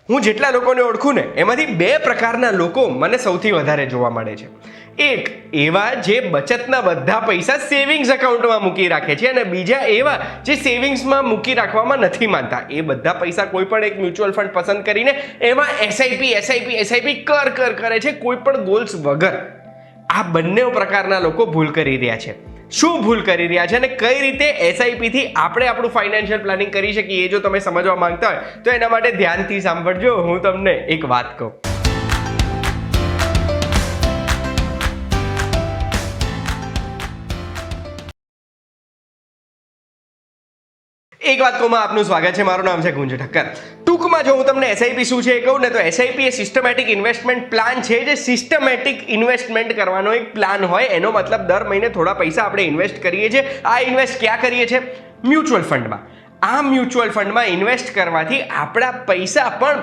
હું જેટલા લોકોને ઓળખું ને એમાંથી બે પ્રકારના લોકો મને સૌથી વધારે જોવા મળે છે. એક એવા જે બચતના બધા પૈસા સેવિંગ્સ એકાઉન્ટમાં મૂકી રાખે છે, અને બીજા એવા જે સેવિંગ્સમાં મૂકી રાખવામાં નથી માનતા. એ બધા પૈસા કોઈ પણ એક મ્યુચ્યુઅલ ફંડ પસંદ કરીને એમાં એસઆઈપી કરે છે, કોઈ પણ ગોલ્સ વગર. આ બંને પ્રકારના લોકો ભૂલ કરી રહ્યા છે. શું ભૂલ કરી રહ્યા છે અને કઈ રીતે એસઆઈપી થી આપણે આપણું ફાઇનાન્શિયલ પ્લાનિંગ કરી શકીએ, એ જો તમે સમજવા માંગતા હોય તો એના માટે ધ્યાનથી સાંભળજો. હું તમને એક વાત કહું. એક વાત કહું, આપનું સ્વાગત છે. મારું નામ છે ગુંજ ઠક્કર. ટૂંકમાં જો હું તમને એસઆઈપી શું છે એ કહું ને, તો એસઆઈપી એ સિસ્ટમેટિક ઇન્વેસ્ટમેન્ટ પ્લાન છે, જે સિસ્ટમેટિક ઇન્વેસ્ટમેન્ટ કરવાનો એક પ્લાન હોય. એનો મતલબ દર મહિને થોડા પૈસા આપણે ઇન્વેસ્ટ કરીએ છીએ. આ ઇન્વેસ્ટ ક્યાં કરીએ છીએ? મ્યુચ્યુઅલ ફંડમાં. આ મ્યુચ્યુઅલ ફંડમાં ઇન્વેસ્ટ કરવાથી આપણા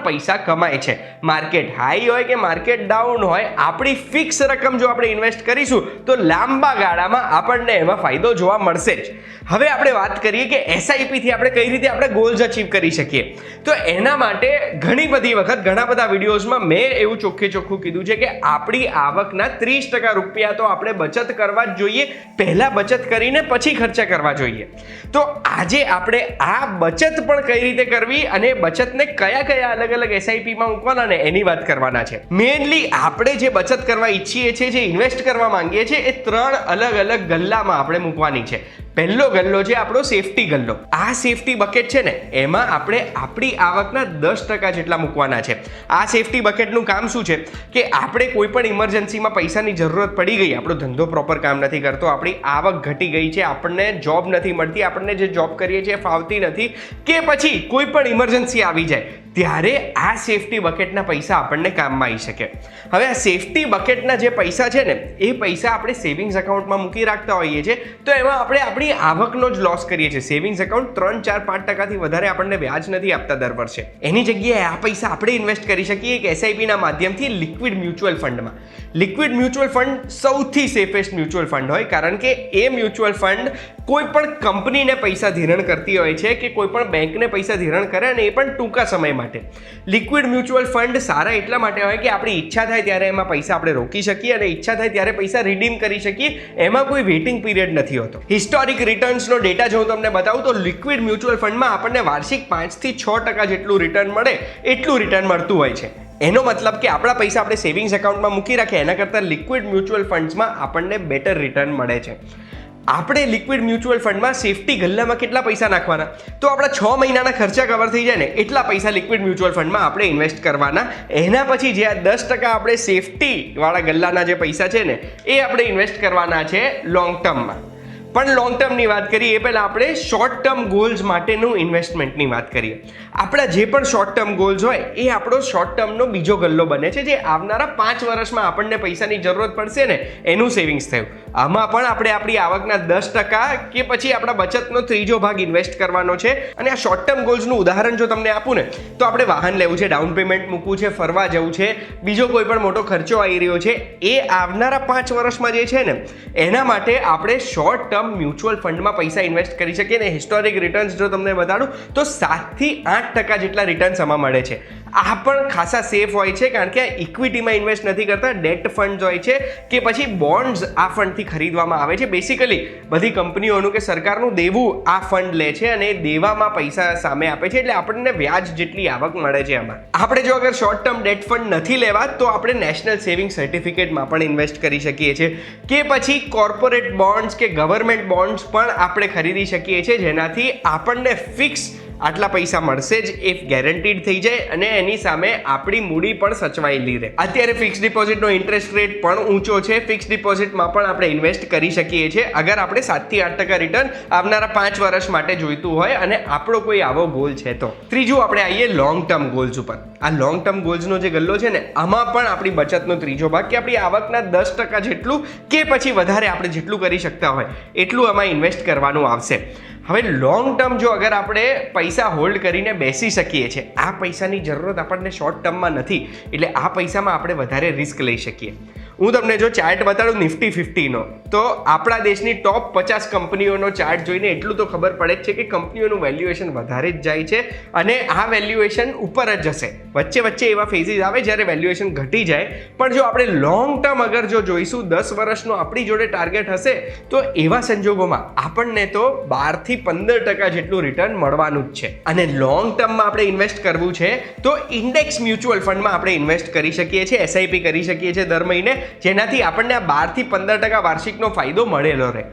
પૈસા કમાય છે. માર્કેટ હાઈ હોય કે માર્કેટ ડાઉન હોય, આપણી ફિક્સ રકમ જો આપણે ઇન્વેસ્ટ કરીશું તો લાંબા ગાળામાં આપણને એમાં ફાયદો જોવા મળશે જ. હવે આપણે વાત કરીએ કે એસઆઈપી થી આપણે કઈ રીતે આપણે ગોલ્સ અચીવ કરી શકીએ. તો એના માટે ઘણી બધી વખત ઘણા બધા વિડીયોઝમાં મેં એવું ચોખ્ખું કીધું છે કે આપણી આવકના 30% રૂપિયા તો આપણે બચત કરવા જ જોઈએ. પહેલા બચત કરીને પછી ખર્ચા કરવા જોઈએ. તો આજે આપણે આ બચત પણ કઈ રીતે કરવી અને બચતને કયા અલગ અલગ એસઆઈપીમાં મૂકવાના ને એની વાત કરવાના છે. મેઇનલી આપણે જે બચત કરવા ઈચ્છીએ છીએ, જે ઇન્વેસ્ટ કરવા માંગીએ છીએ, એ 3 અલગ ગલ્લામાં આપણે મૂકવાની છે. પહેલો ગલ્લો છે આપણો સેફટી ગલ્લો. આ સેફટી બકેટ છે ને, એમાં આપણે આપણી આવકના 10% જેટલા મૂકવાના છે. આ સેફટી બકેટનું કામ શું છે કે આપણે કોઈ પણ ઇમરજન્સીમાં પૈસાની જરૂરત પડી ગઈ, આપણો ધંધો પ્રોપર કામ નથી કરતો, આપણી આવક ઘટી ગઈ છે, આપણને જોબ નથી મળતી, આપણને જે જોબ કરીએ છીએ ફાવતી નથી, કે પછી કોઈ પણ ઇમરજન્સી આવી જાય, ત્યારે આ સેફટી બકેટના પૈસા આપણને કામમાં આવી શકે. હવે આ સેફટી બકેટના જે પૈસા છે ને, એ પૈસા આપણે સેવિંગ્સ એકાઉન્ટમાં મૂકી રાખતા હોઈએ છીએ, તો એમાં આપણે આપણી આવકનો જ લોસ કરીએ છીએ. સેવિંગ્સ એકાઉન્ટ 3-4-5% વધારે આપણને વ્યાજ નથી આપતા દર વર્ષે. એની જગ્યાએ આ પૈસા આપણે ઇન્વેસ્ટ કરી શકીએ એક એસઆઈપીના માધ્યમથી લિક્વિડ મ્યુચ્યુઅલ ફંડમાં. લિક્વિડ મ્યુચ્યુઅલ ફંડ સૌથી સેફેસ્ટ મ્યુચ્યુઅલ ફંડ હોય, કારણ કે એ મ્યુચ્યુઅલ ફંડ કોઈ પણ કંપનીને પૈસા ધિરાણ કરતી હોય છે કે કોઈ પણ બેંકને પૈસા ધિરાણ કરે, અને એ પણ ટૂંકા સમય માટે. લિક્વિડ મ્યુચ્યુઅલ ફંડ સારા એટલા માટે હોય કે આપણી ઈચ્છા થાય ત્યારે એમાં પૈસા આપણે રોકી શકીએ અને ઈચ્છા થાય ત્યારે પૈસા રિડીમ કરી શકીએ. એમાં કોઈ વેઇટિંગ પીરિયડ નથી હોતો. હિસ્ટોરિક રિટર્ન્સનો ડેટા જો હું તમને બતાવું તો લિક્વિડ મ્યુચ્યુઅલ ફંડમાં આપણને વાર્ષિક 5-6% જેટલું રિટર્ન મળે, એટલું રિટર્ન મળતું હોય છે. એનો મતલબ કે આપણા પૈસા આપણે સેવિંગ્સ એકાઉન્ટમાં મૂકી રાખીએ, એના કરતાં લિક્વિડ મ્યુચ્યુઅલ ફંડ્સમાં આપણને બેટર રિટર્ન મળે છે. આપણે લિક્વિડ મ્યુચ્યુઅલ ફંડમાં સેફટી ગલ્લામાં કેટલા પૈસા નાખવાના? તો આપણા 6 મહિનાના ખર્ચા કવર થઈ જાય ને, એટલા પૈસા લિક્વિડ મ્યુચ્યુઅલ ફંડમાં આપણે ઇન્વેસ્ટ કરવાના. એના પછી જે 10% આપણે સેફટી વાળા ગલ્લાના જે પૈસા છે ને, એ આપણે ઇન્વેસ્ટ કરવાના છે લોંગ ટર્મમાં. પણ લોંગ ટર્મની વાત કરીએ એ પહેલાં આપણે શોર્ટ ટર્મ ગોલ્સ માટેનું ઇન્વેસ્ટમેન્ટની વાત કરીએ. આપણા જે પણ શોર્ટ ટર્મ ગોલ્સ હોય, એ આપણો શોર્ટ ટર્મનો બીજો ગલ્લો બને છે, જે આવનારા 5 વર્ષમાં આપણને પૈસાની જરૂરત પડશે ને, એનું સેવિંગ્સ થયું. આમાં પણ આપણે આપણી આવકના 10% કે પછી આપણા બચતનો ત્રીજો ભાગ ઇન્વેસ્ટ કરવાનો છે. અને આ શોર્ટ ટર્મ ગોલ્સનું ઉદાહરણ જો તમને આપું ને, તો આપણે વાહન લેવું છે, ડાઉન પેમેન્ટ મૂકવું છે, ફરવા જવું છે, બીજો કોઈ પણ મોટો ખર્ચો આવી રહ્યો છે, એ આવનારા 5 વર્ષમાં જે છે ને, એના માટે આપણે શોર્ટ ટર્મ મ્યુચ્યુઅલ ફંડમાં પૈસા ઇન્વેસ્ટ કરી શકીએ. અને હિસ્ટોરિક રિટર્ન્સ જો તમને બતાડું તો 7-8% જેટલા રિટર્ન્સ આમાં મળે છે. આ પણ ખાસા સેફ હોય છે, કારણ કે આ ઇક્વિટીમાં ઇન્વેસ્ટ નથી કરતા, ડેટ ફંડ હોય છે કે પછી બોન્ડ્સ આ ફંડથી ખરીદવામાં આવે છે. બેસિકલી બધી કંપનીઓનું કે સરકારનું દેવું આ ફંડ લે છે અને દેવામાં પૈસા સામે આપે છે, એટલે આપણને વ્યાજ જેટલી આવક મળે છે આમાં. આપણે જો અગર શોર્ટ ટર્મ ડેટ ફંડ નથી લેવા, તો આપણે નેશનલ સેવિંગ સર્ટિફિકેટમાં પણ ઇન્વેસ્ટ કરી શકીએ છીએ, કે પછી કોર્પોરેટ બોન્ડ્સ કે ગવર્મેન્ટ બોન્ડ્સ પણ આપણે ખરીદી શકીએ છીએ, જેનાથી આપણને ફિક્સ આટલા પૈસા મળશે જ, એ ગેરંટીડ થઈ જાય અને એની સામે આપણી મૂડી પણ સચવાયેલી રહે. અત્યારે ફિક્સ ડિપોઝિટનો ઇન્ટરેસ્ટ રેટ પણ ઊંચો છે. ફિક્સ ડિપોઝિટમાં પણ આપણે ઇન્વેસ્ટ કરી શકીએ છીએ, અગર આપણે 7-8% રિટર્ન આવનારા 5 વર્ષ માટે જોઈતું હોય અને આપણો કોઈ આવો ગોલ છે તો. ત્રીજું આપણે આવીએ લોંગ ટર્મ ગોલ્સ ઉપર. આ લોંગ ટર્મ ગોલ્સનો જે ગલ્લો છે ને, આમાં પણ આપણી બચતનો ત્રીજો ભાગ કે આપણી આવકના 10% જેટલું કે પછી વધારે આપણે જેટલું કરી શકતા હોય એટલું આમાં ઇન્વેસ્ટ કરવાનું આવશે. હવે લોંગ ટર્મ જો અગર આપણે પૈસા હોલ્ડ કરીને બેસી શકીએ છીએ, આ પૈસાની જરૂરત આપણને શોર્ટ ટર્મમાં નથી, એટલે આ પૈસામાં આપણે વધારે રિસ્ક લઈ શકીએ. હું તમને જો ચાર્ટ બતાડું નિફ્ટી 50નો, તો આપણા દેશની ટોપ 50 કંપનીઓનો ચાર્ટ જોઈને એટલું તો ખબર પડે જ છે કે કંપનીઓનું વેલ્યુએશન વધારે જ જાય છે અને આ વેલ્યુએશન ઉપર જ જશે. વચ્ચે વચ્ચે એવા ફેઝિસ આવે જ્યારે વેલ્યુએશન ઘટી જાય, પણ જો આપણે લોંગ ટર્મ અગર જો જોઈશું, 10 વર્ષનો આપણી જોડે ટાર્ગેટ હશે, તો એવા સંજોગોમાં આપણને તો 12 થી 15% જેટલું રિટર્ન મળવાનું જ છે. અને લોંગ ટર્મમાં આપણે ઇન્વેસ્ટ કરવું છે તો ઇન્ડેક્સ મ્યુચ્યુઅલ ફંડમાં આપણે ઇન્વેસ્ટ કરી શકીએ છીએ, એસઆઈપી કરી શકીએ છીએ દર મહિને, જેનાથી આપણને આ 12 થી 15% વાર્ષિકનો ફાયદો મળેલો રહે.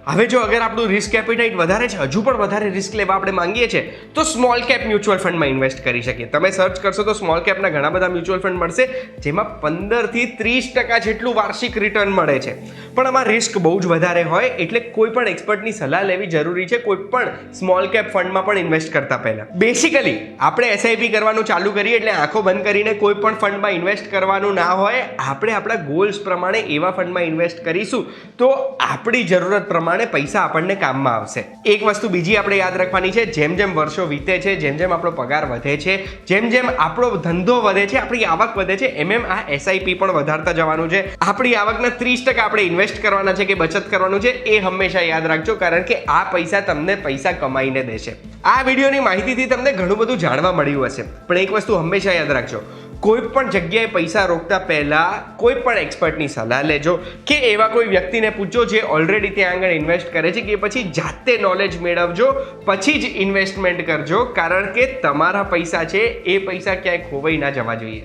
હવે જો અગર આપણું રિસ્ક એપિટાઇટ વધારે છે, હજુ પણ વધારે રિસ્ક લેવા આપણે માંગીએ છીએ, તો સ્મોલ કેપ મ્યુચ્યુઅલ ફંડમાં ઇન્વેસ્ટ કરી શકીએ. તમે સર્ચ કરશો તો સ્મોલ કેપના ઘણા બધા મ્યુચ્યુઅલ ફંડ મળશે, જેમાં 15 થી 30% જેટલું વાર્ષિક રિટર્ન મળે છે. પણ આમાં રિસ્ક બહુ જ વધારે હોય, એટલે કોઈ પણ એક્સપર્ટની સલાહ લેવી જરૂરી છે કોઈ પણ સ્મોલ કેપ ફંડમાં પણ ઇન્વેસ્ટ કરતા પહેલા. બેસિકલી આપણે એસઆઈપી કરવાનું ચાલુ કરીએ એટલે આંખો બંધ કરીને કોઈ પણ ફંડમાં ઇન્વેસ્ટ કરવાનું ના હોય. આપણે આપણા ગોલ્સ પ્રમાણે એવા ફંડમાં ઇન્વેસ્ટ કરીશું તો આપણી જરૂરત પ્રમાણે પૈસા આપણને કામમાં આવશે. એક વસ્તુ બીજી આપણે યાદ રાખવાની છે, જેમ જેમ વર્ષો વીતે છે, જેમ જેમ આપણો પગાર વધે છે, જેમ જેમ આપણો ધંધો વધે છે, આપણી આવક વધે છે, એમ આ એસઆઈપી પણ વધારતા જવાનું છે. આપણી આવકના 30% આપણે ઇન્વેસ્ટ કરવાના છે કે બચત કરવાનું છે, એ હંમેશા યાદ રાખજો, કારણ કે આ પૈસા તમને પૈસા કમાઈને દેશે. આ વિડીયોની માહિતીથી તમને ઘણું બધું જાણવા મળ્યું હશે, પણ એક વસ્તુ હંમેશા યાદ રાખજો, કોઈ પણ જગ્યાએ પૈસા રોકતા પહેલા કોઈ પણ એક્સપર્ટની સલાહ લેજો કે એવા કોઈ વ્યક્તિને પૂછજો જે ઓલરેડી ત્યાં આગળ ઇન્વેસ્ટ કરે છે, કે પછી જાતે નોલેજ મેળવજો, પછી જ ઇન્વેસ્ટમેન્ટ કરજો, કારણ કે તમારા પૈસા છે એ પૈસા ક્યાંય ખોવાઈ ના જવા જોઈએ.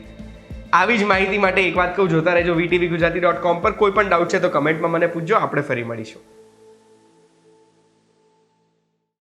આવી જ માહિતી માટે એક વાત કહું, જોતા રહેજો VTV Gujarati.com પર. કોઈ પણ ડાઉટ છે તો કમેન્ટમાં મને પૂછજો, આપણે ફરી મળીશું.